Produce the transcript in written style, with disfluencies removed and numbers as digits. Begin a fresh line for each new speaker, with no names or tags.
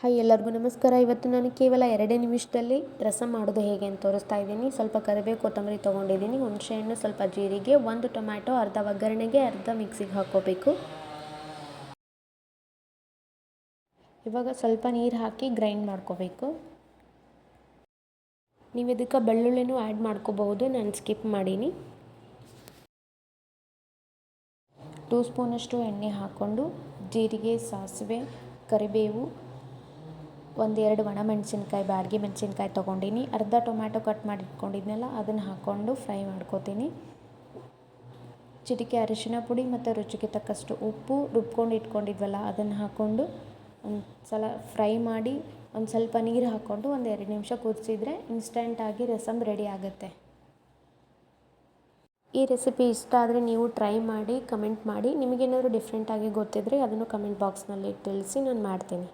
Hi ಎಲ್ಲರಿಗೂ ನಮಸ್ಕಾರ. ಇವತ್ತು ನಾನು ಕೇವಲ 2 ನಿಮಿಷದಲ್ಲಿ ರಸಂ ಮಾಡೋದು ಹೇಗೆ ಅಂತ ತೋರಿಸ್ತಾ ಇದ್ದೀನಿ. ಸ್ವಲ್ಪ ಕರಿಬೇವು ಕೊತ್ತಂಬರಿ ತೊಗೊಂಡಿದ್ದೀನಿ, ಹುಣಸೆಹಣ್ಣು, ಸ್ವಲ್ಪ ಜೀರಿಗೆ, 1 ಟೊಮ್ಯಾಟೊ, ಅರ್ಧ ಒಗ್ಗರಣೆಗೆ, ಅರ್ಧ ಮಿಕ್ಸಿಗೆ ಹಾಕ್ಕೋಬೇಕು. ಇವಾಗ ಸ್ವಲ್ಪ ನೀರು ಹಾಕಿ ಗ್ರೈಂಡ್ ಮಾಡ್ಕೋಬೇಕು. ನೀವು ಇದಕ್ಕೆ ಬೆಳ್ಳುಳ್ಳಿನೂ ಆ್ಯಡ್ ಮಾಡ್ಕೋಬಹುದು, ನಾನು ಸ್ಕಿಪ್ ಮಾಡೀನಿ. 2 ಸ್ಪೂನಷ್ಟು ಎಣ್ಣೆ ಹಾಕ್ಕೊಂಡು ಜೀರಿಗೆ, ಸಾಸಿವೆ, ಕರಿಬೇವು, 1-2 ಒಣಮೆಣಸಿನ್ಕಾಯಿ, ಬ್ಯಾಡಗಿ ಮೆಣಸಿನ್ಕಾಯಿ ತೊಗೊಂಡಿನಿ. ಅರ್ಧ ಟೊಮ್ಯಾಟೊ ಕಟ್ ಮಾಡಿ ಇಟ್ಕೊಂಡಿದ್ನಲ್ಲ ಅದನ್ನು ಹಾಕ್ಕೊಂಡು ಫ್ರೈ ಮಾಡ್ಕೋತೀನಿ. ಚಿಟಿಕೆ ಅರಿಶಿನ ಪುಡಿ ಮತ್ತು ರುಚಿಗೆ ತಕ್ಕಷ್ಟು ಉಪ್ಪು, ರುಬ್ಕೊಂಡು ಇಟ್ಕೊಂಡಿದ್ವಲ್ಲ ಅದನ್ನು ಹಾಕ್ಕೊಂಡು ಒಂದು ಸಲ ಫ್ರೈ ಮಾಡಿ ಒಂದು ಸ್ವಲ್ಪ ನೀರು ಹಾಕ್ಕೊಂಡು 1-2 ನಿಮಿಷ ಕುದಿಸಿದ್ರೆ ಇನ್ಸ್ಟೆಂಟಾಗಿ ರಸಂ ರೆಡಿ ಆಗುತ್ತೆ. ಈ ರೆಸಿಪಿ ಇಷ್ಟ ಆದರೆ ನೀವು ಟ್ರೈ ಮಾಡಿ ಕಮೆಂಟ್ ಮಾಡಿ. ನಿಮಗೇನಾದರೂ ಡಿಫ್ರೆಂಟಾಗಿ ಗೊತ್ತಿದ್ದರೆ ಅದನ್ನು ಕಮೆಂಟ್ ಬಾಕ್ಸ್ನಲ್ಲಿ ತಿಳಿಸಿ, ನಾನು ಮಾಡ್ತೀನಿ.